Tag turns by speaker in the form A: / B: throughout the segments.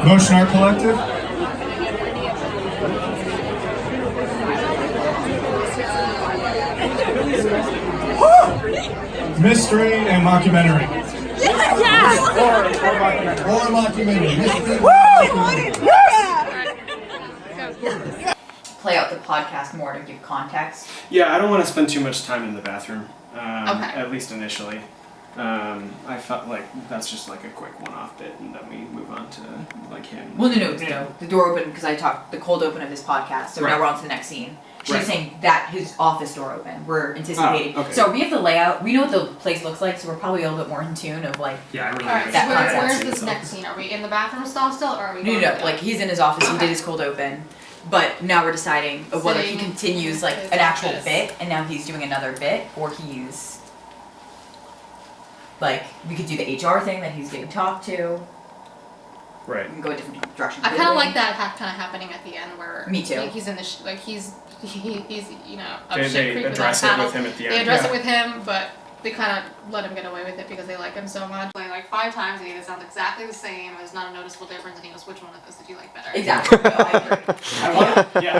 A: Motion Art Collective. Mystery and mockumentary.
B: Yes!
A: Or mockumentary. Mystery.
B: Play out the podcast more to give context.
C: Yeah, I don't want to spend too much time in the bathroom.
B: Okay.
C: At least initially. I felt like that's just like a quick one-off bit, and then we move on to like him.
B: Well, no. The door opened because I talked the cold open of his podcast, so now we're on to the next scene. She's saying that his office door opened. We're anticipating.
C: Oh, okay.
B: So we have the layout. We know what the place looks like, so we're probably a little bit more in tune of like.
C: Yeah, I really
D: Alright,
C: like
D: so
B: that
C: that.
D: where's this next scene? Are we in the bathroom stall still, or are we going
B: No.
D: to the-
B: Like he's in his office. He
D: Okay.
B: did his cold open, but now we're deciding of whether he
D: Sitting
B: continues like
D: his
B: an actual
D: office.
B: bit, and now he's doing another bit, or he's. Like we could do the HR thing that he's getting talked to.
C: Right.
B: We can go a different direction.
D: I kind of like that kind of happening at the end where
B: Me too.
D: Like he's in the he's you know up
C: They
D: shit creek with
C: address
D: that
C: it
D: panel.
C: with him at the end.
D: They address
C: Yeah.
D: it with him, but they kind of let him get away with it because they like him so much. Like 5 times, it sounds exactly the same. There's not a noticeable difference, and he goes, "Which one of those did you like better?"
B: Exactly. No, I agree.
C: I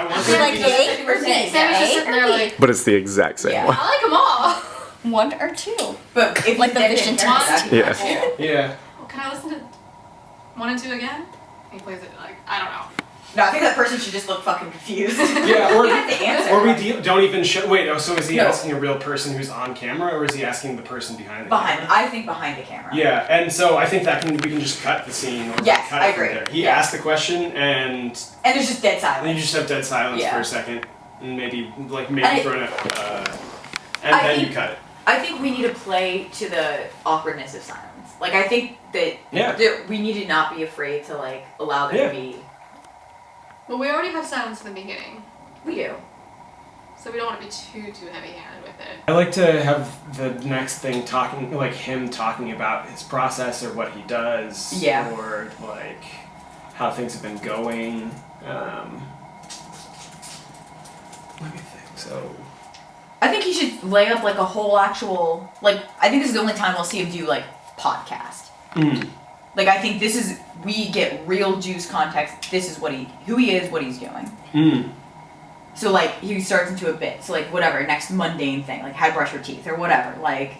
C: want
B: We
C: to
B: like
C: be-
B: A or
D: Sammy's just sitting there like,
E: But it's the exact same
B: Yeah.
E: one.
D: I like them all.
F: 1 or 2.
B: But if
F: Like the
B: you did
F: Vision
B: it,
F: test.
E: Yeah.
C: Yeah.
D: Well, can I listen to 1 and 2 again? He plays it like I don't know.
B: No, I think that person should just look fucking confused.
C: Yeah, or
B: You have to answer.
C: or don't even show. Wait, so is he
B: No.
C: asking a real person who's on camera, or is he asking the person behind the
B: Behind,
C: camera?
B: I think behind the camera.
C: Yeah, and so I think that we can just cut the scene. Or
B: Yes,
C: cut
B: I
C: it from
B: agree.
C: there. He
B: Yeah.
C: asked the question, and
B: And there's just dead
C: then you
B: silence.
C: just have dead silence
B: Yeah.
C: for a second, and maybe
B: I-
C: throw it, and
B: I
C: then you
B: think-
C: cut it.
B: I think we need to play to the awkwardness of silence. Like I think that,
C: Yeah.
B: that we need to not be afraid to like allow there
C: Yeah.
B: to be.
D: Well, we already have silence in the beginning,
B: We do.
D: so we don't want to be too heavy-handed with it.
C: I like to have the next thing talking, like him talking about his process or what he does,
B: Yeah.
C: or like how things have been going. Let me think. So.
B: I think he should lay up like a whole actual like. I think this is the only time we'll see him do like podcast. Like I think this is we get real juice context. This is who he is, what he's doing. So like he starts into a bit. So like whatever next mundane thing, like how to brush your teeth or whatever. Like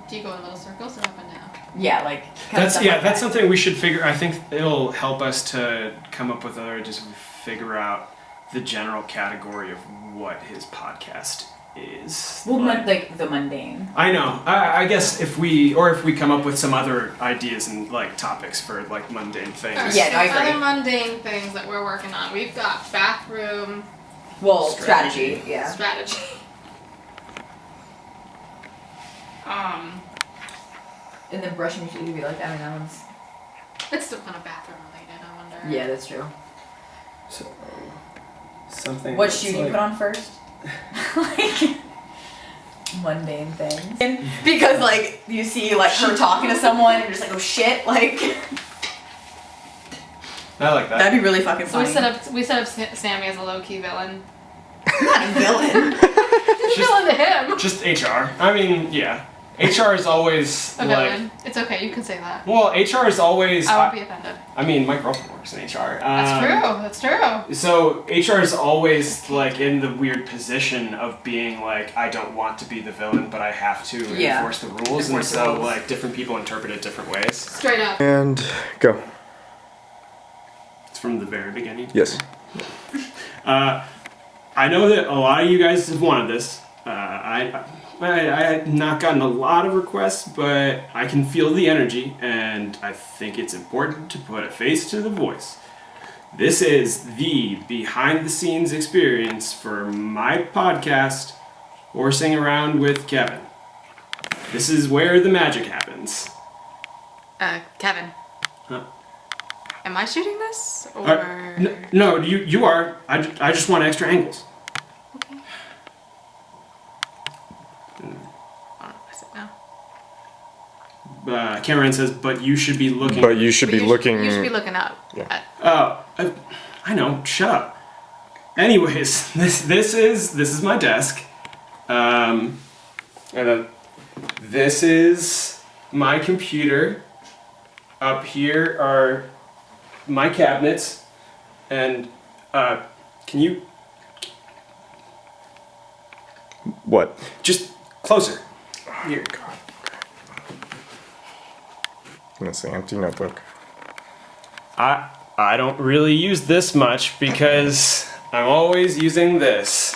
D: Do you go in little circles or up and down?
B: yeah, like
C: That's
B: stuff
C: yeah.
B: like
C: That's
B: that.
C: something we should figure. I think it'll help us to come up with just figure out the general category of what his podcast is.
B: Well, like the mundane.
C: I know. I guess if we come up with some other ideas and like topics for like mundane things.
D: Alright,
B: Yeah, no, I
D: so
B: agree.
D: Other mundane things that we're working on. We've got bathroom
B: Well,
C: Strategy.
B: strategy. Yeah.
D: strategy.
B: And then brushing your teeth would be like that. I mean, that one's.
D: It's still kind of bathroom related, I wonder.
B: Yeah, that's true.
C: So something.
B: What
C: that's
B: shoe do you
C: like-
B: put on first? Like mundane things. Because like you see like her talking to someone and you're just like, oh shit, like
C: I like that.
B: that'd be really fucking
D: So
B: funny.
D: we set up Sammy as a low key villain.
B: Not a villain.
D: Just villain to him.
C: Just HR. I mean, yeah. HR is always
D: A
C: like.
D: villain. It's okay. You can say that.
C: Well, HR is always.
D: I won't be offended.
C: I mean, my girlfriend works in HR.
D: That's true. That's true.
C: So HR is always like in the weird position of being like, I don't want to be the villain, but I have to
B: Yeah.
C: enforce the rules,
B: Enforce
C: and
B: the
C: so
B: rules.
C: like different people interpret it different ways.
D: Straight up.
E: And go.
C: It's from the very beginning.
E: Yes.
C: I know that a lot of you guys have wanted this. I had not gotten a lot of requests, but I can feel the energy, and I think it's important to put a face to the voice. This is the behind-the-scenes experience for my podcast, Horsing Around with Kevin. This is where the magic happens.
D: Kevin.
C: Huh?
D: Am I shooting this or?
C: No, you are. I just want extra angles.
D: Okay. I said no.
C: Cameron says, but you should be looking.
E: But you should be looking.
D: You should be looking up.
E: Yeah.
D: At,
C: I know. Shut up. Anyways, this is my desk, and then this is my computer. Up here are my cabinets, and can you
E: What?
C: just closer? Here.
E: I'm gonna say empty notebook.
C: I don't really use this much because I'm always using this.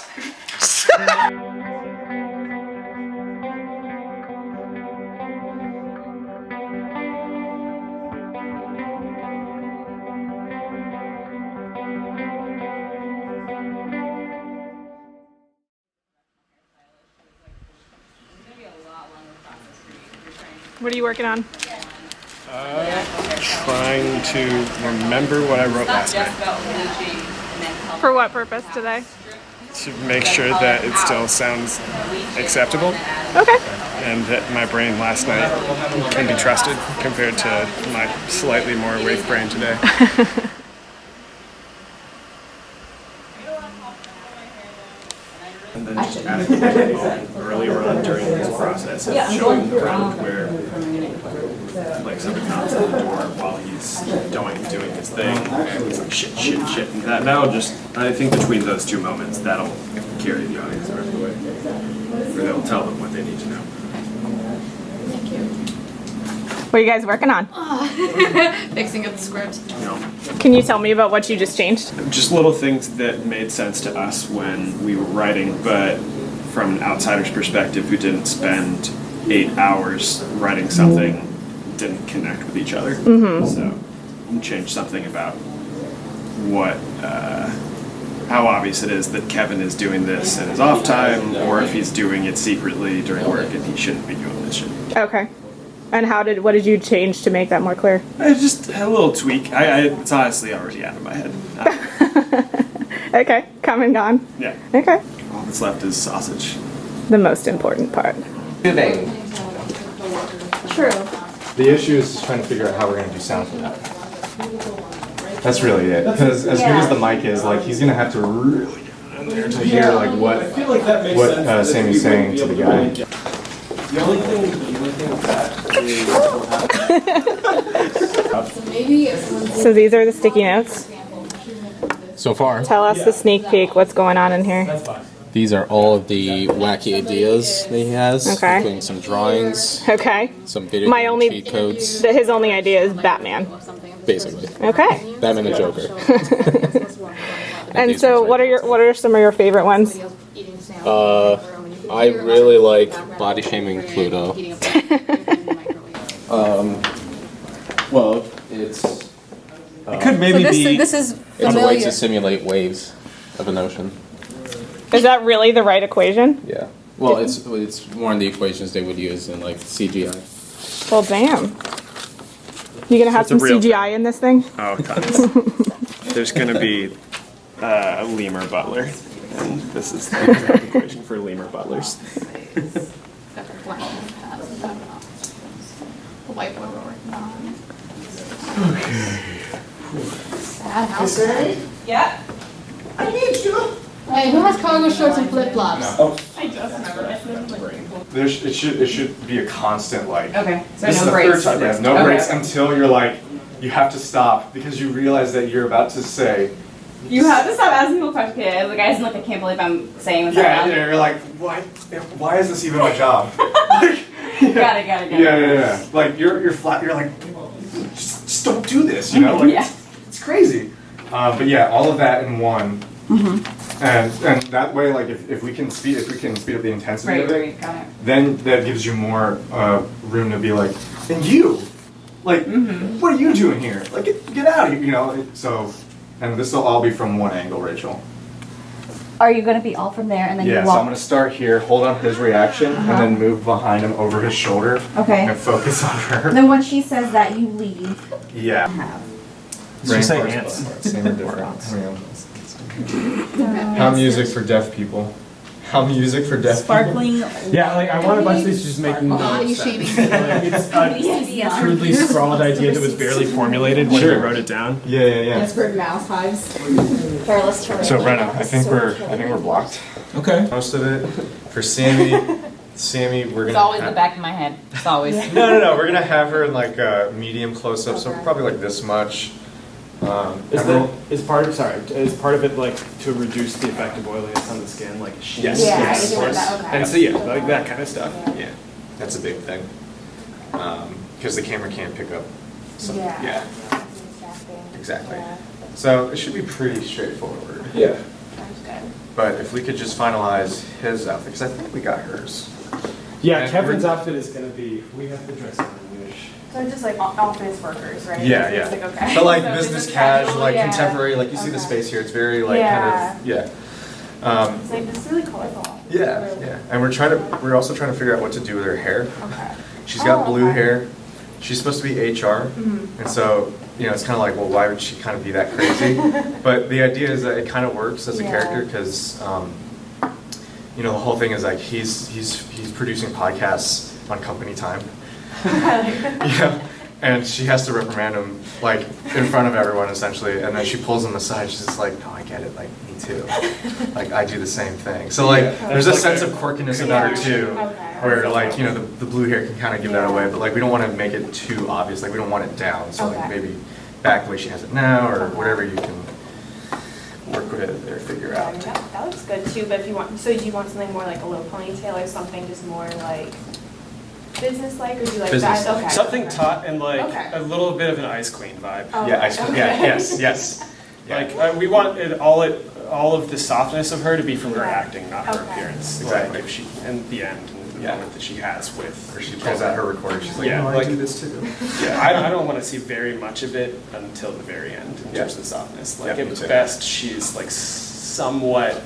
F: What are you working on?
C: Trying to remember what I wrote last night
F: For what purpose today?
C: to make sure that it still sounds acceptable
F: Okay.
C: and that my brain last night can be trusted compared to my slightly more awake brain today. And then just asking earlier on during this process, showing the friend where like somebody knocks on the door while he's doing his thing, and he's like shit, and that'll just, I think between those two moments, that'll carry the audience the rest of the way, or they'll tell them what they need to know.
F: What are you guys working on?
D: Fixing up the script.
C: You know,
F: Can you tell me about what you just changed?
C: just little things that made sense to us when we were writing, but from an outsider's perspective who didn't spend 8 hours writing something, didn't connect with each other. So we changed something about what, how obvious it is that Kevin is doing this in his off time, or if he's doing it secretly during work and he shouldn't be doing this shit.
F: Okay. And what did you change to make that more clear?
C: I just had a little tweak. It's honestly already out of my head.
F: Okay. Come and gone.
C: Yeah.
F: Okay.
C: All that's left is sausage.
F: The most important part.
G: True. The issue is just trying to figure out how we're going to do sound for that. That's really it. Because as good as the mic is, like, he's going to have to really get in there to hear like what Sammy's saying to the guy.
C: The only thing with that
F: So these are the sticky notes.
G: So far,
F: Tell us the sneak peek. What's going on in here?
G: these are all of the wacky ideas that he has,
F: Okay.
G: including some drawings,
F: Okay.
G: some video
F: My
G: game
F: only
G: cheat codes,
F: his only idea is Batman.
G: basically.
F: Okay.
G: Batman and Joker.
F: And
G: these
F: so
G: ones
F: what are some of your favorite ones?
G: I really like body shaming Pluto. Well, it's
C: it could maybe be.
D: This is
G: it's a way
D: familiar.
G: to simulate waves of an ocean.
F: Is that really the right equation?
G: Yeah. Well, it's more in the equations they would use in like CGI.
F: Well, damn. You gonna have
C: So
F: some
C: it's a real
F: CGI in this thing?
C: Oh, tons. There's gonna be a lemur butler, and this is the exact equation for lemur butlers.
D: The whiteboard we're working on.
H: Sad house.
B: Yeah.
H: Hey, who has cargo shorts and flip flops?
G: It should be a constant like.
B: Okay. So
G: This is
B: no
G: the
B: breaks.
G: third time. Yeah, no
B: Okay.
G: breaks until you're like, you have to stop because you realize that you're about to say.
I: You have to stop asking people questions. Okay, the guy's like, I can't believe I'm saying this.
G: Yeah,
I: out
G: yeah,
I: loud.
G: you're like, why is this even my job?
I: Got it.
G: Yeah. Like you're flat. You're like, just don't do this. You know, like
I: Yeah.
G: it's crazy. But yeah, all of that in one. And that way, like if we can speed up the intensity of it,
I: Right, got it.
G: then that gives you more room to be like, and you, like, what are you doing here? Like, get out of here, you know. So, and this will all be from one angle, Rachel.
H: Are you gonna be all from there and then
G: Yeah,
H: you
G: so I'm
H: walk?
G: gonna start here, hold on his reaction, and then move behind him over his shoulder.
H: Okay.
G: And focus on her.
H: Then when she says that, you leave.
G: Yeah.
C: Just say
G: Brain
C: ants.
G: force, same or different. How music for deaf people. How music for deaf
H: Sparkling.
C: Yeah, like I want a bunch of these just making
D: You
C: notes.
D: shaming.
C: It's a crudely scrawled idea that was barely formulated when
G: Sure.
C: we wrote it down.
G: people. Yeah.
H: Desperate mouse hives. Careless terrain.
G: So Brenna, I think we're blocked.
C: Okay.
G: Most of it. For Sammy, we're gonna.
I: It's always in the back of my head. It's always.
G: No. We're gonna have her in like a medium close up, so probably like this much.
C: Is part of it like to reduce the effect of oiliness on the skin, like a sheet?
G: Yes.
I: Yeah,
G: Yes.
I: anything like that, okay.
C: And so yeah, like that kind of stuff.
G: Yeah, that's a big thing. Because the camera can't pick up something.
I: Yeah.
G: Exactly. So it should be pretty straightforward.
C: Yeah.
I: Sounds good.
G: But if we could just finalize his outfit, because I think we got hers.
C: Yeah,
G: And
C: Kevin's
G: we're-
C: outfit is gonna be. We have the dress on.
I: So just like office workers, right?
G: Yeah,
I: So
G: yeah.
I: it's like, okay.
G: But like
I: So
G: business casual, like
I: yeah.
G: contemporary, like you see the
I: Okay.
G: space here, it's very like
I: Yeah.
G: kind of, yeah.
I: It's like, this is really colorful.
G: Yeah, yeah. And we're also trying to figure out what to do with her hair.
I: Okay.
G: She's got
I: Oh,
G: blue
I: okay.
G: hair. She's supposed to be HR.
I: Mhm.
G: And so, it's kind of like, well, why would she kind of be that crazy? But the idea is that it kind of works as a
I: Yeah.
G: character because, the whole thing is like he's producing podcasts on company time. Yeah. And she has to reprimand him, like, in front of everyone, essentially. And then she pulls him aside. She's just like, no, I get it. Like, me too. Like, I do the same thing. So, like, there's a sense of quirkiness about her, too.
I: Okay.
G: Where, like, the blue hair can kind of give that away. But, like, we don't want to make it too obvious. Like, we don't want it down. So, like,
I: Okay.
G: maybe back the way she has it now or whatever you can work with or figure
I: Yeah, I
G: out.
I: mean, that looks good too, but if you want, so do you want something more like a little ponytail or something just more like business-like, or do you like that?
G: Business-like.
I: Okay.
C: Something
I: okay.
C: taut and like
I: Okay.
C: a little bit of an Ice Queen vibe.
I: Oh,
G: Yeah,
I: okay.
G: yes. Yeah.
C: Like we want all of the softness of her to be from her
I: Yeah.
C: acting, not her
I: Okay.
C: appearance.
G: Exactly.
C: Like if she, in the end, the
G: Yeah.
C: moment that she has with.
G: Or she pulls out her recording. She's like,
C: Yeah,
G: no, I
C: like-
G: do this too.
C: Yeah, I don't want to see very much of it until the very end in
G: Yeah.
C: terms of the softness. Like
G: Yeah, me
C: at
G: too.
C: best, she's like somewhat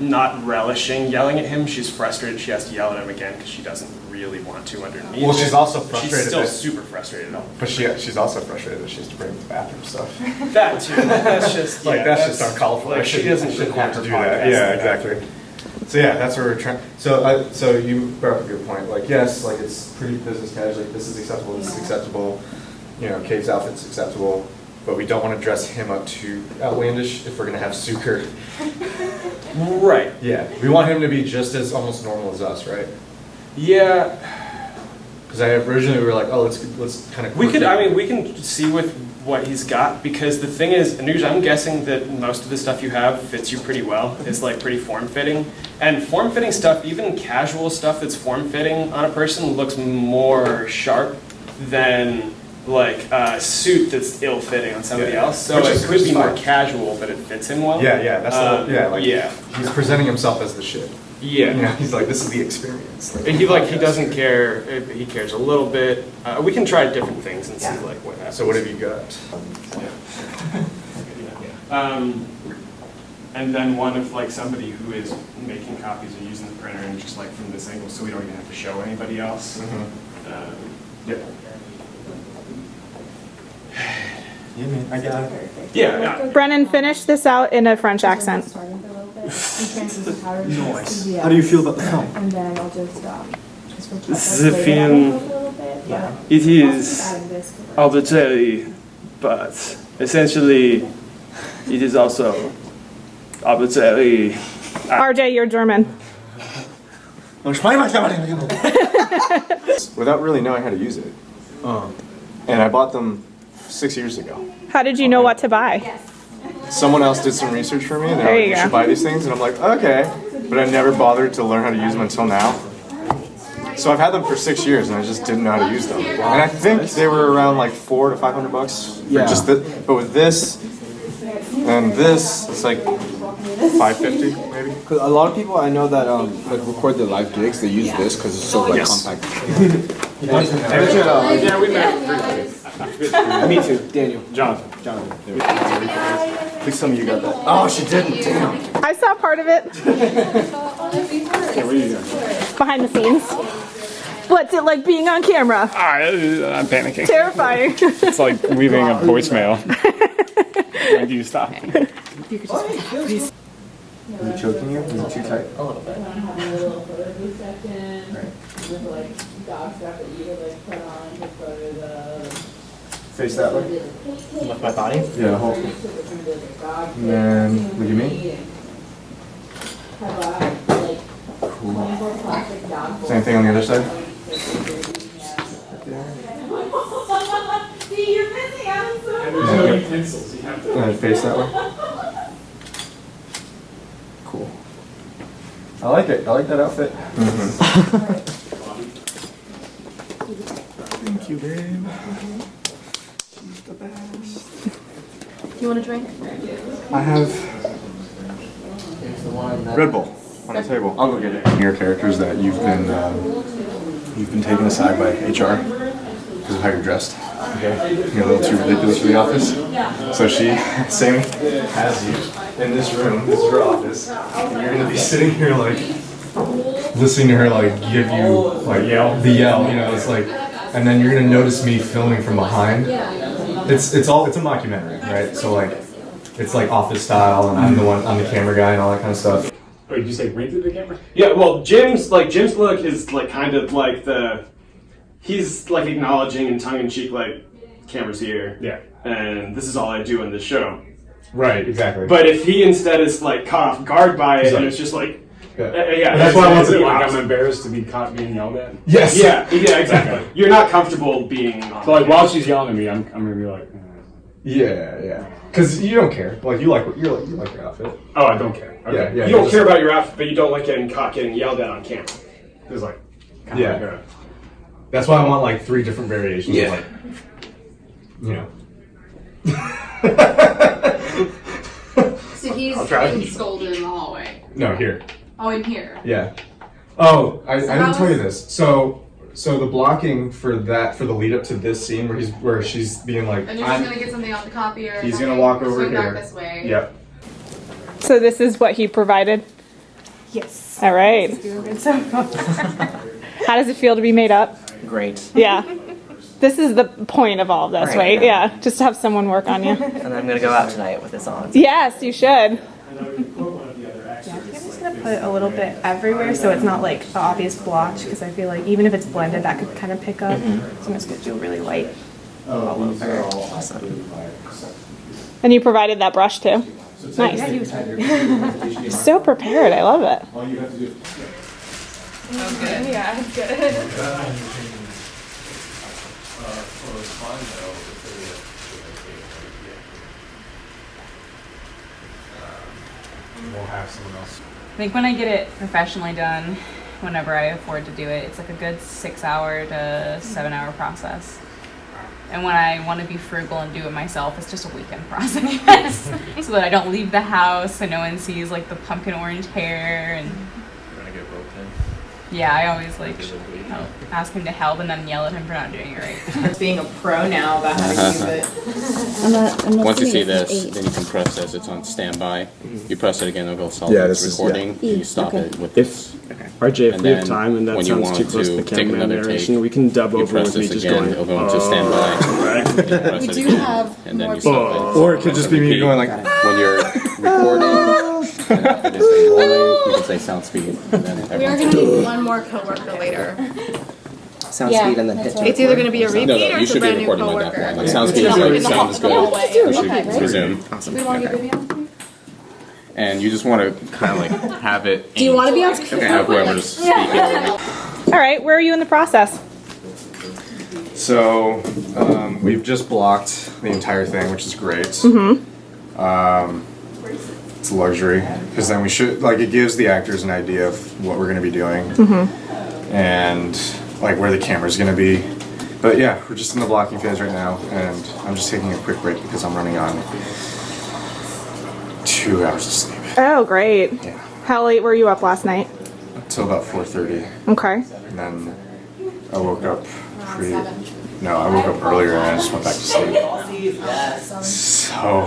C: not relishing yelling at him. She's frustrated. She has to yell at him again because she doesn't really want to underneath.
G: Well, she's
C: it.
G: also
C: She's
G: frustrated
C: still
G: that-
C: super frustrated.
G: But she's also frustrated that she has to bring up the bathroom stuff.
C: That too. That's just
G: Like,
C: yeah,
G: that's just uncalled for.
C: Like she doesn't
G: shouldn't have to
C: record
G: do that.
C: podcasts
G: Yeah,
C: like that.
G: exactly. So yeah, that's where we're trying. So you brought up a good point. Like yes, like it's pretty business casual. Like this is acceptable. This is acceptable. Kate's outfit's acceptable. But we don't want to dress him up too outlandish if we're gonna have Suker.
C: Right.
G: Yeah, we want him to be just as almost normal as us, right?
C: Yeah.
G: Because originally we were like, oh, let's kind of.
C: We can see with what he's got because the thing is, Anuj, I'm guessing that most of the stuff you have fits you pretty well. It's like pretty form-fitting. And form-fitting stuff, even casual stuff that's form-fitting on a person looks more sharp than like a suit that's ill-fitting on somebody
G: Yeah.
C: else. So
G: Which
C: it
G: is
C: could be more
G: fine.
C: casual, but it fits him well.
G: Yeah, that's
C: yeah.
G: He's presenting himself as the shit.
C: Yeah.
G: He's like, this is the experience.
C: And he doesn't care. He cares a little bit. We can try different things and see like what happens.
G: So what have you got?
C: And then one of like somebody who is making copies and using the printer and just like from this angle, so we don't even have to show anybody else.
G: Yeah. Yeah, man, I got it.
C: Yeah.
F: Brennan, finish this out in a French accent.
C: Nice.
A: How do you feel about the film?
H: And then I'll just
C: The film, it is arbitrary, but essentially, it is also arbitrary.
F: RJ, you're German.
E: Without really knowing how to use it. And I bought them 6 years ago.
F: How did you know what to buy?
E: Someone else did some research for me, and
F: There
E: they're like,
F: you
E: you
F: go.
E: should buy these things. And I'm like, okay. But I never bothered to learn how to use them until now. So I've had them for 6 years, and I just didn't know how to use them. And I think they were around like $400 to $500 for just but with this and this, it's like $550 maybe.
J: Cause a lot of people I know that like record their live gigs, they use this because it's so like compact.
C: Yeah, we met.
J: Me too, Daniel.
C: Jonathan.
E: Please tell me you got that. Oh, she didn't. Damn.
F: I saw part of it
C: Okay, where are you going?
F: behind the scenes. What's it like being on camera?
C: I'm panicking.
F: Terrifying.
C: It's like leaving a voicemail. When do you stop?
E: Are you choking you? Is it too tight?
G: A little bit.
E: Face that way.
G: With my body?
E: Yeah, hold. And then look at me. Cool. Same thing on the other side.
C: And there's no utensils. You have to
E: face that way. Cool. I like it. I like that outfit. Thank you, babe. She's the best.
I: You want a drink?
E: I have Red Bull on the table. I'll go get it. Your characters that you've been taken aside by HR because of how you're dressed. Okay. You're a little too ridiculous for the office. So she, same has you in this room. This is her office. And you're gonna be sitting here like listening to her like give you like the yell. You know, it's like, and then you're gonna notice me filming from behind. It's a mockumentary, right? So like, it's like office style, and I'm the camera guy and all that kind of stuff.
C: Wait, did you say right through the camera? Yeah, well, Jim's look is like kind of like he's like acknowledging in tongue-in-cheek like, camera's here. Yeah. And this is all I do in the show.
E: Right, exactly.
C: But if he instead is like caught off guard by it, and it's just like, yeah.
K: That's why I want to be like, I'm embarrassed to be caught being yelled at.
E: Yes.
C: Yeah, exactly. You're not comfortable being.
K: So like while she's yelling at me, I'm gonna be like.
E: Yeah. Because you don't care. Like you like your outfit.
K: Oh, I don't care. Okay.
E: Yeah.
C: You don't care about your outfit, but you don't like getting caught getting yelled at on camera.
K: It's like.
E: Yeah. That's why I want like 3 different variations.
J: Yeah.
E: Of like, you know.
D: So he's being scolded in the hallway.
E: No, here.
D: Oh, in here.
E: Yeah. Oh, I didn't tell you this. So the blocking for the lead up to this scene where she's being like,
D: And you're just gonna get something off the copier.
E: He's gonna walk over
D: swing
E: here.
D: back this way.
E: Yep.
F: So this is what he provided?
I: Yes.
F: All right. How does it feel to be made up?
L: Great.
F: Yeah. This is the point of all of this, right? Yeah. Just to have someone work on you.
L: And I'm gonna go out tonight with this on.
F: Yes, you should.
I: Yeah, I think I'm just gonna put it a little bit everywhere so it's not like an obvious blotch because I feel like even if it's blended, that could kind of pick up. So I'm just gonna do really light all over.
L: Awesome.
F: And you provided that brush too. Nice.
I: Yeah, he was
F: So prepared. I love it.
E: All you have to do.
I: Yeah, it's good.
E: We'll have someone else.
B: I think when I get it professionally done, whenever I afford to do it, it's like a good 6-hour to 7-hour process. And when I want to be frugal and do it myself, it's just a weekend process. So that I don't leave the house and no one sees like the pumpkin orange hair and. Yeah, I always like ask him to help and then yell at him for not doing it right. Being a pro now about how to use it.
J: Once you see this, then you can press this. It's on standby. You press it again, it'll go solid.
E: Yeah,
J: It's
E: this is-
J: recording. And you stop it with this.
C: RJ, if
J: And
C: we have
J: then
C: time and that
J: when you
C: sounds
J: want
C: too close to the
J: to take
C: camera
J: another
C: narration,
J: take,
C: we can dub
J: you
C: over
J: press
C: with me
J: this
C: just
J: again,
C: going.
J: it'll go into standby. You press
D: We
J: it
D: do
J: again,
D: have
J: and then
D: more
J: you stop it.
E: Or it could just be me
J: Repeat.
E: going like.
J: When you're recording, and after this thing rolling, you can say sound speed. And then
D: We are
J: everyone
D: gonna need one more coworker later.
L: Sound speed and then hit.
D: It's either gonna be a repeat
J: No,
D: or
J: you
D: it's a
J: should be
D: brand new
J: recording like that
D: coworker.
J: one. Like sound speed is
D: Not like
J: good,
D: in the
J: sound is good.
D: hallway.
J: We should resume.
D: Do we want to get Vivian?
J: And you just want to kind of like have it.
H: Do you want to be on
J: You can have whoever's speaking.
F: All right. Where are you in the process?
E: So we've just blocked the entire thing, which is great. It's a luxury because then we should it gives the actors an idea of what we're going to be doing and like where the camera's going to be. But yeah, we're just in the blocking phase right now, and I'm just taking a quick break because I'm running on 2 hours of sleep.
F: Oh, great.
E: Yeah,
F: How late were you up last night?
E: until about 4:30,
F: Okay.
E: and then I woke up I woke up earlier and I just went back to sleep. So.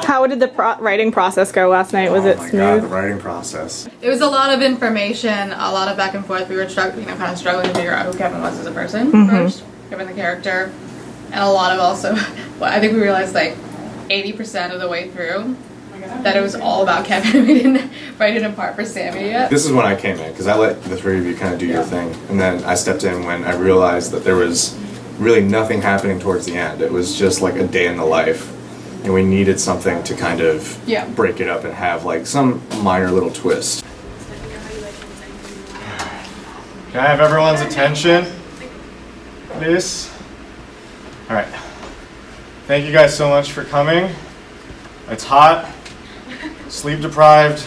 F: How did the writing process go last night? Was it
E: Oh my
F: smooth?
E: God, the writing process.
D: It was a lot of information, a lot of back and forth. We were kind of struggling to figure out who Kevin was as a person first, given the character, and a lot of also. Well, I think we realized like 80% of the way through that it was all about Kevin. We didn't write it apart for Sammy yet.
E: This is when I came in because I let the 3 of you kind of do your thing, and then I stepped in when I realized that there was really nothing happening towards the end. It was just like a day in the life, and we needed something to kind of break it up and have like some minor little twist. Can I have everyone's attention, please? All right. Thank you guys so much for coming. It's hot, sleep deprived.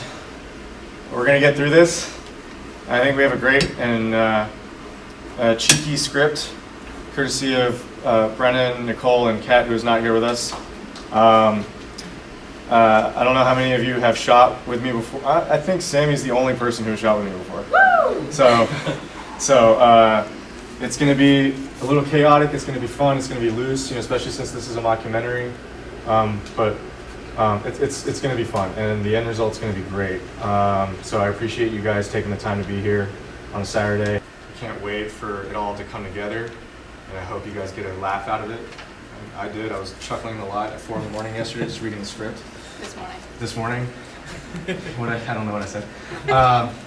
E: We're gonna get through this. I think we have a great and cheeky script, courtesy of Brennan, Nicole, and Kat, who is not here with us. I don't know how many of you have shot with me before. I think Sammy's the only person who has shot with me before. Woo! So it's going to be a little chaotic. It's going to be fun. It's going to be loose, especially since this is a mockumentary. But it's going to be fun, and the end result's going to be great. So I appreciate you guys taking the time to be here on a Saturday. I can't wait for it all to come together, and I hope you guys get a laugh out of it. I did. I was chuckling a lot at 4 in the morning yesterday, just reading the script. This morning. I don't know what I said.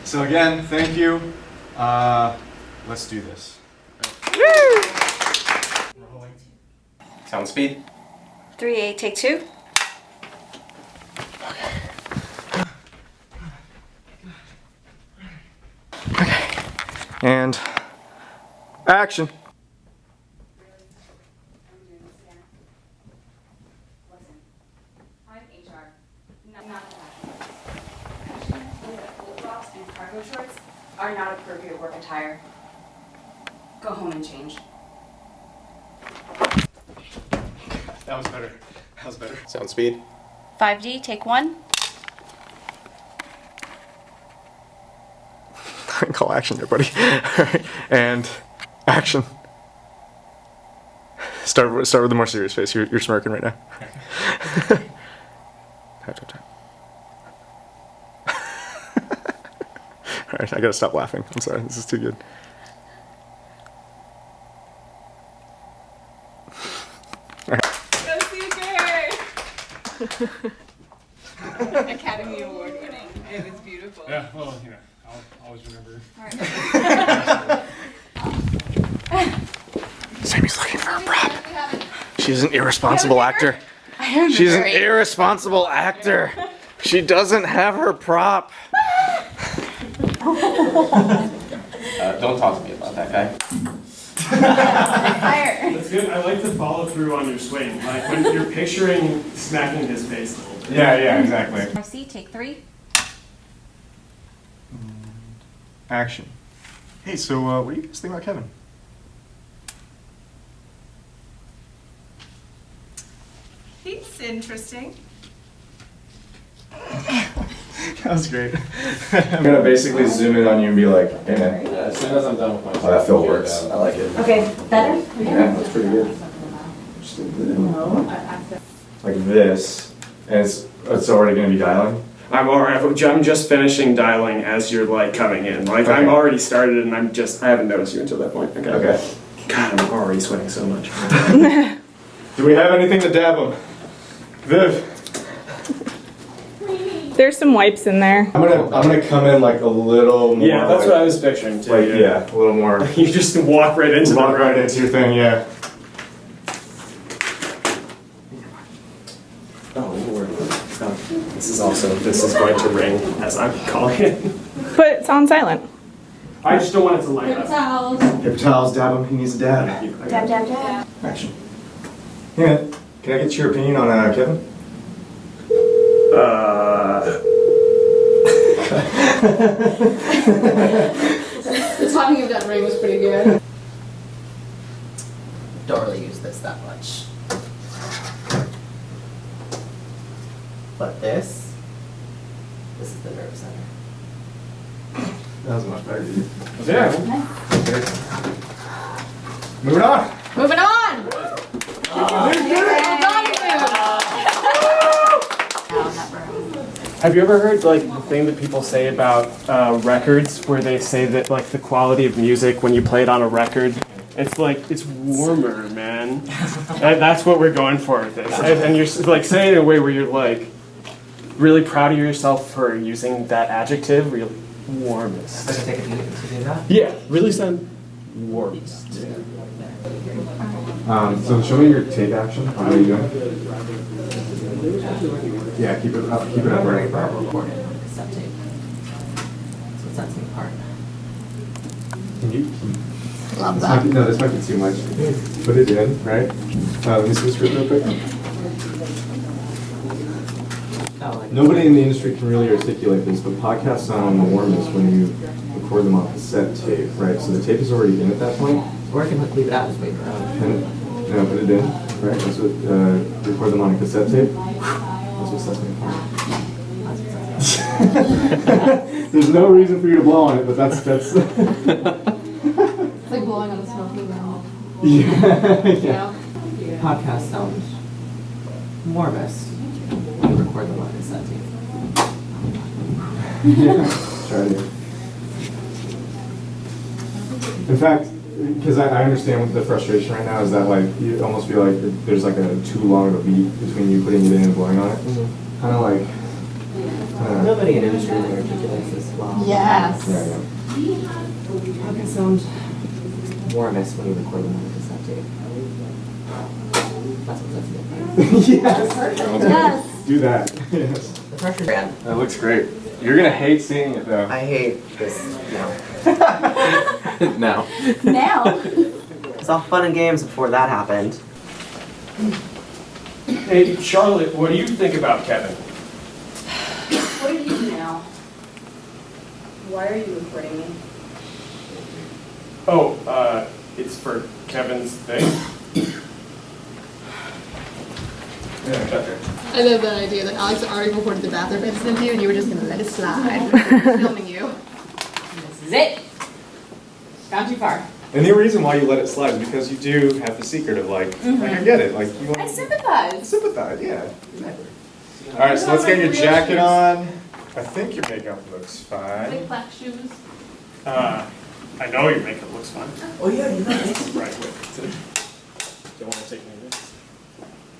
E: So again, thank you. Let's do this.
L: Sound speed.
H: 3-8, take 2.
E: And action.
H: I'm HR. Not flip-flops and cargo shorts are not appropriate work attire. Go home and change.
E: That was better. That was better.
L: Sound speed.
H: 5D, take 1.
E: Call action there, buddy. And action. Start with the more serious face. You're smirking right now. Tap. All right, I gotta stop laughing. I'm sorry. This is too good. All right.
D: Academy Award winning. It was beautiful.
K: Yeah, well, I'll always remember.
E: Sammy's looking for a prop. She's an irresponsible actor. She's an irresponsible actor. She doesn't have her prop.
L: Don't talk to me about that guy.
C: That's good. I like to follow through on your swing. Like when you're picturing smacking his face a little bit.
E: Yeah, exactly.
H: RC, take 3.
E: Action. Hey, so what do you guys think about Kevin?
I: He's interesting.
E: That was great. I'm gonna basically zoom in on you and be like, hey man.
J: As soon as I'm done with my
E: Oh, that fill works. I like it.
H: Okay, better?
E: Yeah, that's pretty good. Just like this, and it's already gonna be dialing.
C: I'm just finishing dialing as you're like coming in. Like
E: Okay.
C: I'm already started and I haven't noticed you until that point.
E: Okay.
C: God, I'm already sweating so much.
E: Do we have anything to dab them? Viv.
F: There's some wipes in there.
E: I'm gonna come in like a little more.
C: Yeah, that's
E: like,
C: what I was picturing too.
E: Like yeah, a little more.
C: You just walk right into
E: Walk right into your thing, yeah.
C: Oh Lord. This is going to ring as I'm calling it.
F: But it's on silent.
C: I just don't want it to light up.
H: Towels.
E: Paper towels, dab him. He needs a dab.
H: Dab.
E: Action. Yeah. Can I get your opinion on Kevin?
D: The timing of that ring was pretty good.
L: Don't really use this that much. But this is the nerve center.
E: That was much better, dude.
C: Yeah.
E: Okay. Moving on.
D: Moving on!
C: Have you ever heard like the thing that people say about records, where they say that like the quality of music when you play it on a record, it's like it's warmer, man. That's what we're going for with this, and you're like saying it in a way where you're like really proud of yourself for using that adjective, really warmest.
L: Does it take a minute to do that?
C: Yeah, really sound warmest.
E: So show me your tape action. How are you doing? Yeah, keep it up. Keep it up. Right.
L: So it sets me apart.
E: Can you?
D: Love that.
E: No, this might be too much. Put it in, right? Let me see the script real quick.
G: Nobody in the industry can really articulate this, but podcasts sound the warmest when you record them on cassette tape, right? So the tape is already in at that point.
L: Or I can leave it out and just wait around.
G: And put it in, right? That's what, record them on a cassette tape. That's what sets me apart. There's no reason for you to blow on it, but that's.
D: It's like blowing on a smoking gun.
G: Yeah.
L: Podcast sound warmest when you record them on cassette tape.
G: Yeah. Try it. In fact, because I understand the frustration right now is that like you almost feel like there's like a too long of a beat between you putting it in and blowing on it. Kind of like.
L: Nobody in industry really articulates this well.
D: Yes.
G: Yeah.
L: Podcast sound warmest when you record them on cassette tape. That's what sets me apart.
G: Yes. Do that. Yes.
L: The pressure band.
G: That looks great. You're gonna hate seeing it though.
L: I hate this now.
J: Now.
B: Now.
L: It's all fun and games before that happened.
C: Hey, Charlotte, what do you think about Kevin?
H: What are you doing now? Why are you recording me?
C: Oh, it's for Kevin's thing. Yeah, gotcha.
D: I love that idea that Alex already recorded the bathroom incident of you and you were just gonna let it slide. Filming you.
B: This is it. Gone too far.
E: And the reason why you let it slide is because you do have the secret of like I get it. Like you want
B: I sympathize.
E: sympathize, yeah. Exactly. Alright, so let's get your jacket on. I think your makeup looks fine.
D: Like black shoes.
C: I know your makeup looks fine.
L: Oh yeah, you know this.
C: Right, wait. Don't want to take any risks.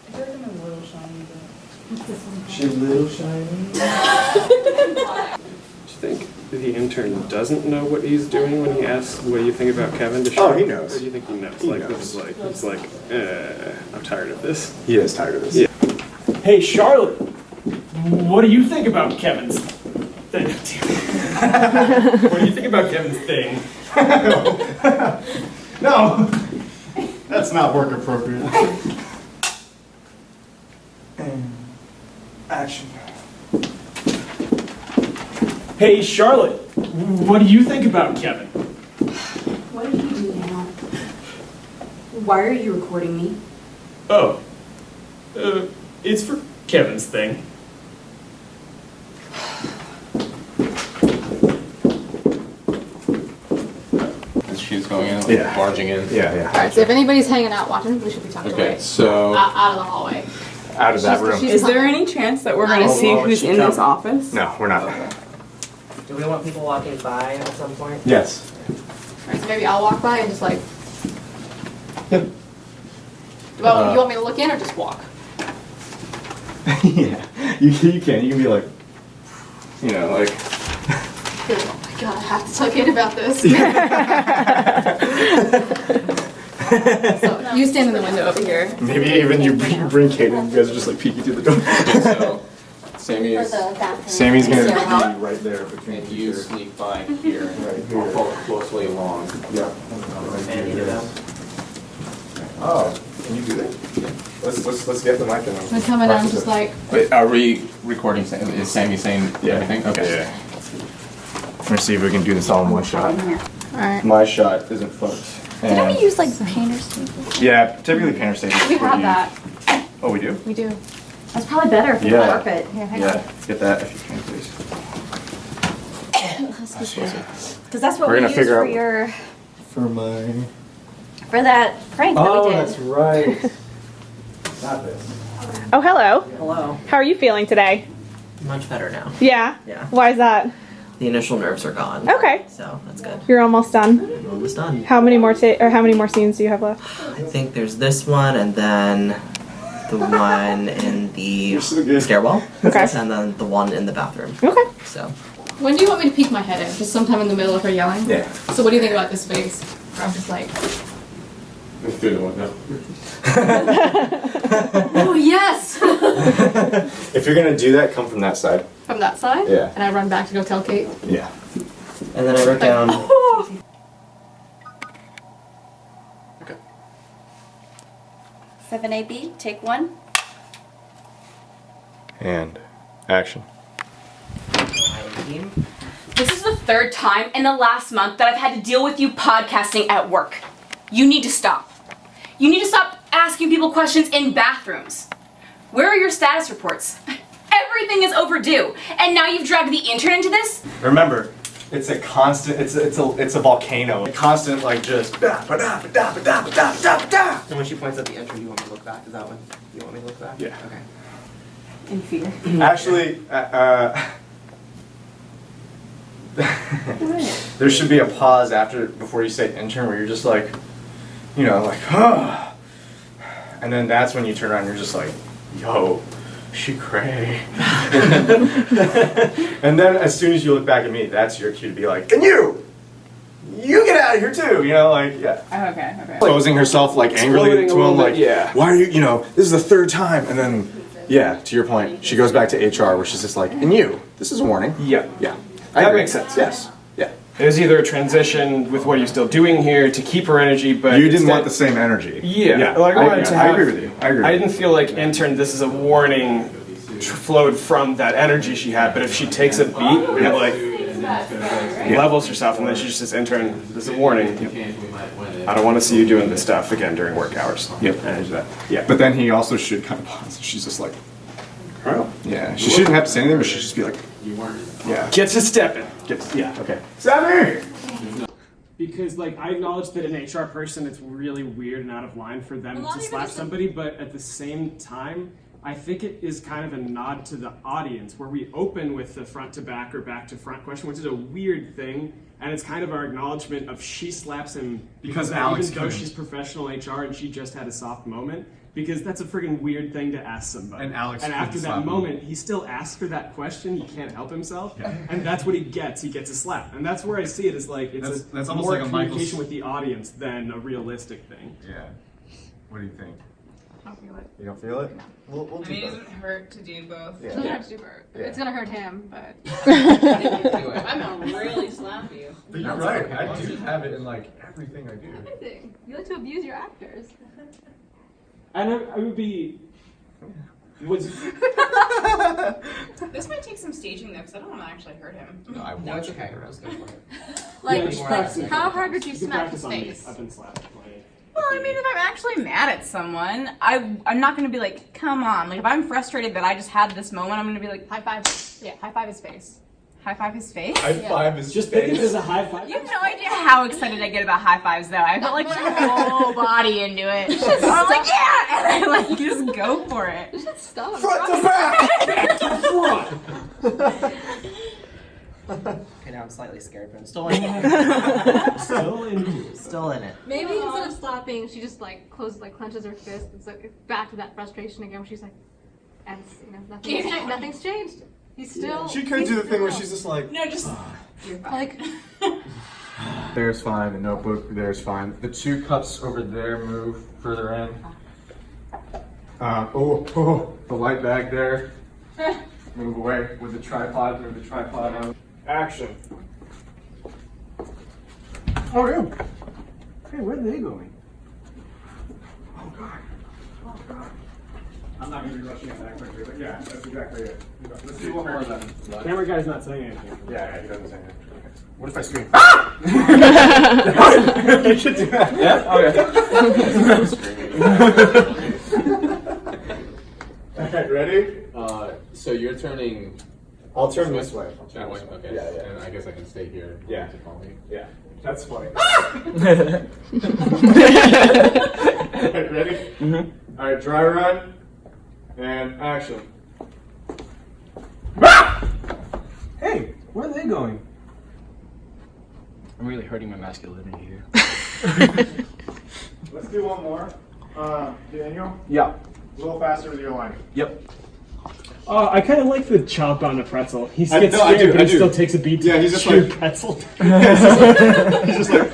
H: I feel like I'm a little shiny, but...
E: She's a little shiny.
C: Do you think the intern doesn't know what he's doing when he asks, what do you think about Kevin?
E: Oh, he knows.
C: Or do you think he knows?
E: He
C: like,
E: knows.
C: this is like, it's like, I'm tired of this.
E: He is tired of this.
C: Yeah. Hey, Charlotte, what do you think about Kevin's thing? What do you think about Kevin's thing?
E: No! That's not work appropriate. And action.
C: Hey, Charlotte, what do you think about Kevin?
H: What do you do now? Why are you recording me?
C: Oh, it's for Kevin's thing.
J: The shoes going in,
E: Yeah.
J: barging in.
E: Yeah.
D: Alright, so if anybody's hanging out watching, we should be tucked
J: Okay,
D: away.
J: so
D: Out of the hallway.
E: Out of that room.
I: Is there any chance that we're going to
D: Oh,
I: see
E: oh,
I: who's
E: she
I: in this
E: come.
I: office?
E: No, we're not.
L: Do we want people walking by at some point?
E: Yes.
D: Alright, so maybe I'll walk by and just like. Well, you want me to look in or just walk?
E: Yeah. You can. You can be like, you know, like.
D: Oh my god, I have to tuck in about this. So you stand in the window over here.
E: Maybe even you bring Kate and you guys are just like peeking through the door.
J: so Sammy's
E: Sammy's gonna be right there between
J: and you sneak by here,
E: Right
J: or
E: here.
J: follow closely along.
E: Yeah.
L: And you do that.
E: Oh, can you do that? Let's get the mic in.
D: I'm coming out just like.
J: Wait, are we recording? Is Sammy saying everything? Okay.
E: Yeah. Let's see if we can do this all in one shot.
D: Alright.
E: My shot isn't fucked.
B: Didn't we use like painter's tape?
E: Yeah, typically painter stages.
D: We have that.
E: Oh, we do?
D: We do.
B: That's probably better for the
E: Yeah.
B: carpet. Here, hang on.
E: Yeah, get that if you can, please.
B: Because that's what
E: We're
B: we
E: gonna
B: use
E: figure
B: for
E: out-
B: your
E: For
B: that prank that we did.
E: that's right. Not this.
F: Oh, hello.
L: Hello.
F: How are you feeling today?
L: Much better now.
F: Yeah?
L: Yeah.
F: Why is that?
L: The initial nerves are gone.
F: Okay.
L: So that's good.
F: You're almost done.
L: I'm almost done.
F: How many more how many more scenes do you have left?
L: I think there's this one and then the one in the
E: so good.
L: stairwell.
F: Okay.
L: And then the one in the bathroom.
F: Okay.
L: So
D: When do you want me to peek my head in? Just sometime in the middle of her yelling?
E: Yeah.
D: So what do you think about this face? Where I'm just like,
J: Through the window.
D: oh yes!
E: If you're gonna do that, come from that side.
D: From that side?
E: Yeah.
D: And I run back to go tell Kate.
E: Yeah.
L: and then I wrote down
H: 7AB, take one.
E: And Action.
H: This is the third time in the last month that I've had to deal with you podcasting at work. You need to stop. You need to stop asking people questions in bathrooms. Where are your status reports? Everything is overdue, and now you've dragged the intern into this?
E: Remember, it's a constant, it's a volcano. A constant, like, just
M: And when she points at the intern, you want me to look back? Is that when you want me to look back?
E: Yeah.
M: Okay.
H: In fear.
E: Actually, there should be a pause before you say intern where you're just like, you know, like, huh. And then that's when you turn around and you're just like, yo, she cray. And then as soon as you look back at me, that's your cue to be like, and you get out of here too, you know, like, yeah.
D: Okay.
E: Closing herself like angrily to him, like, why are you know, this is the third time, and then, yeah, to your point, she goes back to HR where she's just like, and you, this is a warning.
C: Yeah.
E: Yeah.
C: That makes sense.
E: Yes. Yeah.
C: It was either a transition with what you're still doing here to keep her energy, but
E: you didn't want the same energy.
C: Yeah.
E: Like,
C: I wanted to have,
E: I agree with you.
C: I didn't feel like intern. This is a warning flowed from that energy she had. But if she takes a beat and like levels herself, and then she just says, "Intern, this is a warning. I don't want to see you doing this stuff again during work hours."
E: Yep.
C: And that. Yeah.
E: But then he also should kind of pause. She's just like,
C: oh.
E: Yeah. She shouldn't have to say anything, but she should just be like, yeah.
C: Get to stepping.
E: Yeah. Okay. Sammy.
C: Because, like, I acknowledge that an HR person, it's really weird and out of line for them to slap somebody, but at the same time, I think it is kind of a nod to the audience, where we open with the front to back or back to front question, which is a weird thing, and it's kind of our acknowledgement of she slaps him because
E: Alex
C: even though she's professional HR and she just had a soft moment, because that's a friggin' weird thing to ask somebody.
E: And Alex
C: and after
E: couldn't
C: that
E: slap
C: moment, he still asks her that question. He can't help himself, and that's what he gets. He gets a slap, and that's where I see it as like it's
E: that's almost
C: more
E: like a
C: communication with the audience than a realistic thing.
E: Yeah. What do you think?
D: I don't feel it.
E: You don't feel it? We'll
D: I mean, it doesn't hurt to do both.
E: Yeah.
D: It doesn't hurt to do both.
E: Yeah.
D: It's gonna hurt him, but
L: I'm gonna really slap you.
E: But you're right. I do have it in like everything I do.
D: everything. You like to abuse your actors.
C: And I would be. Was
D: This might take some staging though, because I don't want to actually hurt him.
L: No, it's okay. Let's go for it.
D: How hard would you
C: can
D: smack his
C: practice on me.
D: face?
C: I've been slapped.
B: Well, I mean, if I'm actually mad at someone, I'm not gonna be like, come on. Like, if I'm frustrated that I just had this moment, I'm gonna be like,
D: High five. Yeah, high five his face.
B: high five his face?
E: High five his
C: Just
E: face.
C: think of it as a high five.
B: You have no idea how excited I get about high fives, though. I put like my whole body into it. So I'm like, yeah! And I like just go for it.
D: Just stop.
E: Front to back!
M: Okay, now I'm slightly scared, but I'm still in it. Still in it.
D: Maybe instead of slapping, she just like clenches her fist. It's like back to that frustration again where she's like, and nothing's changed. He's still.
E: She could do the thing where she's just like,
B: No, just
D: like.
E: there's fine, the notebook, there's fine. The two cups over there move further in. The light bag there. Move away with the tripod, move the tripod out. Action. Oh, yeah. Hey, where are they going? Oh, God. Oh, God. I'm not going to be rushing it that quickly, but yeah, that's exactly it. Let's do one more then.
C: Camera guy's not saying anything.
E: Yeah, he doesn't say anything. Okay. What if I scream? Ah! You should do that.
C: Yeah?
E: Okay. Alright, ready?
J: So you're turning
E: I'll turn this way.
J: that way? Okay.
E: Yeah, yeah.
J: And I guess I can stay here.
E: Yeah.
J: To follow me.
E: Yeah, that's funny. Alright, ready?
C: Mm-hmm.
E: Alright, dry run. And action.
C: Hey, where are they going?
M: I'm really hurting my masculinity here.
E: Let's do one more. Daniel?
C: Yeah.
E: A little faster with your line.
C: Yep. I kind of like the chomp on a pretzel. He
E: I-
C: gets
E: no, I
C: scared,
E: do,
C: but
E: I
C: he
E: do.
C: still takes a beat to
E: Yeah, he's just
C: chew
E: like-
C: pretzel.
E: He's just like,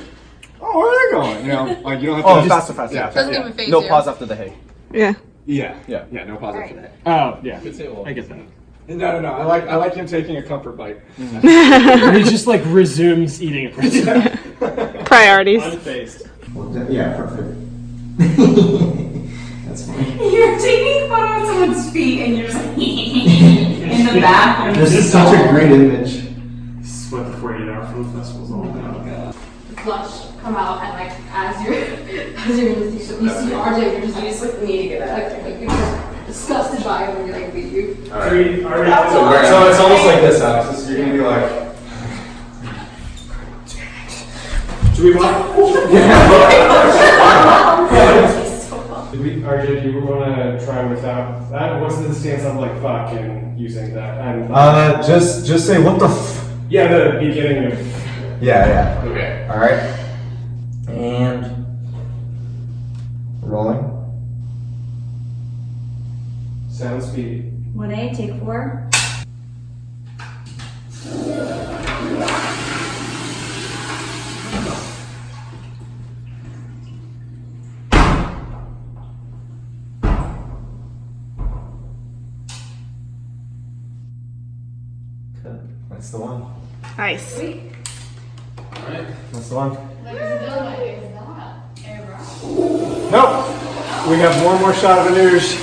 E: oh, where are they going? You know, like you don't have to.
G: faster.
E: Yeah,
D: Doesn't
E: yeah.
D: even phase
G: No
D: you.
G: pause after the hay.
F: Yeah.
E: Yeah,
G: Yeah.
E: yeah, no pause after that.
C: Oh, yeah.
J: Could say well.
C: I get that.
E: No. I like him taking a comfort bite.
C: He just like resumes eating a pretzel.
F: Priorities.
C: Unfazed.
E: Yeah, perfect. That's funny.
B: You're taking a photo of someone's feet and you're just like, and
H: the bathroom.
G: This is such a great image.
C: This is what the 48-hour film festival's all about.
D: Flush come out and like as you're in the station, you see RJ, you just like need to get out. Like you're just disgusted by him when you like leave you.
G: Alright. So it's almost like this, Alex. You're gonna be like.
C: Do we want? RJ, do you want to try without that? What's the stance of like fuck and using that? And
G: Just say what the f.
C: yeah, the beginning of.
G: Yeah.
C: Okay.
G: All right. And rolling.
C: Sound speed.
B: 1A, take 4.
G: That's the one.
F: Nice.
G: That's the one. Nope. We have one more shot of Anuj.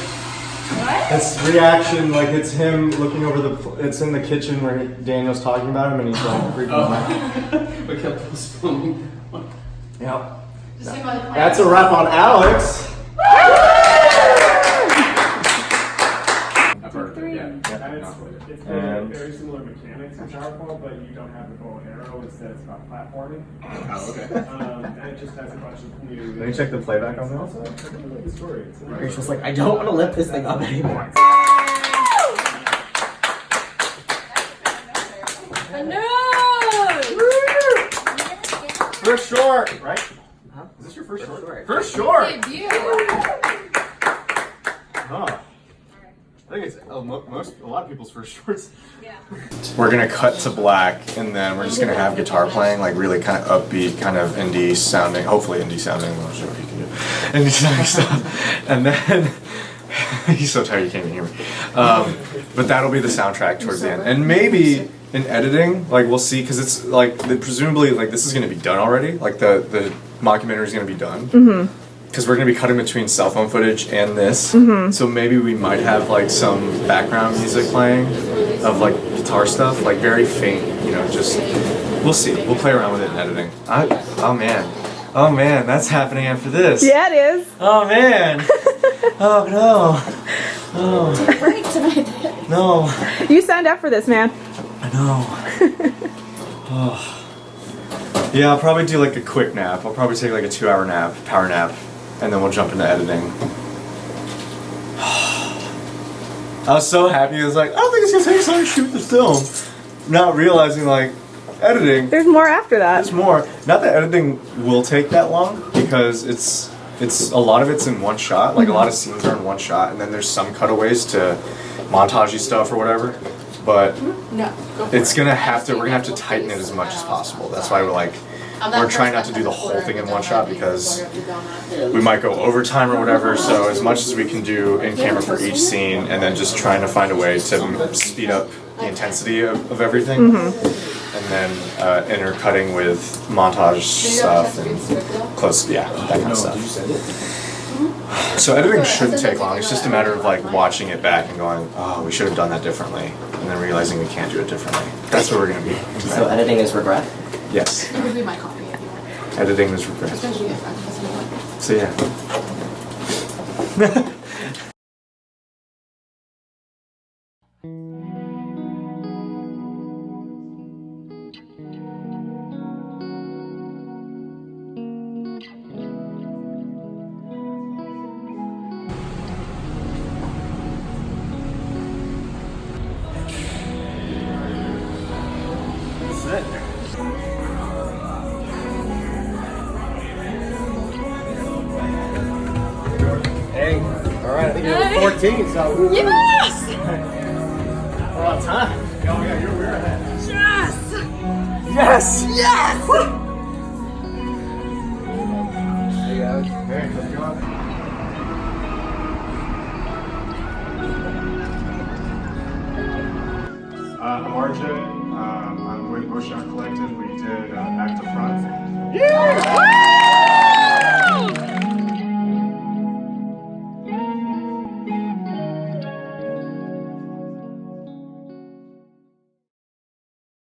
G: What? It's reaction, like it's him looking over the. It's in the kitchen where Daniel's talking about him, and he's like freaking out.
M: We kept postponing.
G: Yep. That's a wrap on Alex.
C: I've heard of it, yeah. It's very similar mechanics in Powerball, but you don't have the bow and arrow. Instead, it's about platforming.
J: Oh, okay.
C: And it just has a bunch of new.
G: Let me check the playback on that.
C: Also, I really like the story.
M: You're just like, I don't want to lift this thing up anymore.
G: First short, right?
M: Huh?
G: Is this your first short?
M: First
G: short. Oh. I think it's a lot of people's first shorts. Yeah. We're gonna cut to black, and then we're just gonna have guitar playing, like really kind of upbeat, kind of indie sounding, hopefully indie sounding. I'm not sure what you can do, indie sounding stuff. And then he's so tired you can't even hear me. But that'll be the soundtrack towards the end, and maybe in editing, like we'll see, because it's like presumably like this is gonna be done already, like the mockumentary is gonna be done. Mm-hmm. Because we're going to be cutting between cell phone footage and this, so maybe we might have like some background music playing of like guitar stuff, like very faint, you know, just, we'll see. We'll play around with it in editing. Oh man, that's happening after this.
F: Yeah, it is.
G: Oh man. Oh no. Oh.
D: Take a break tonight.
G: No.
F: You signed up for this, man.
G: I know. Oh. Yeah, I'll probably do like a quick nap. I'll probably take like a 2-hour nap, power nap. And then we'll jump into editing. I was so happy. I was like, I don't think it's gonna take so long to shoot the film. Not realizing like, editing.
F: There's more after that.
G: There's more. Not that editing will take that long, because it's a lot of it's in one shot. Like a lot of scenes are in one shot, and then there's some cutaways to montagey stuff or whatever. But it's gonna have to. We're gonna have to tighten it as much as possible. That's why we're trying not to do the whole thing in one shot, because we might go overtime or whatever. So as much as we can do in camera for each scene, and then just trying to find a way to speed up the intensity of everything, and then intercutting with montage stuff and close, that kind of stuff. So editing shouldn't take long. It's just a matter of like watching it back and going, oh, we should have done that differently, and then realizing we can't do it differently. That's where we're gonna be.
M: So editing is regret?
G: Yes.
D: You can be my copy if you want.
G: Editing is regret.
D: Especially if I'm
G: So yeah. Hey, alright, I think you're 14, so.
D: Yes!
G: We're on time. Oh yeah, we're ahead.
D: Yes!
G: Yes!
D: Yes!
G: Hey guys. Hey, let's go. I'm RJ. I'm with Ocean Collective. We did Back to Front. Yeah!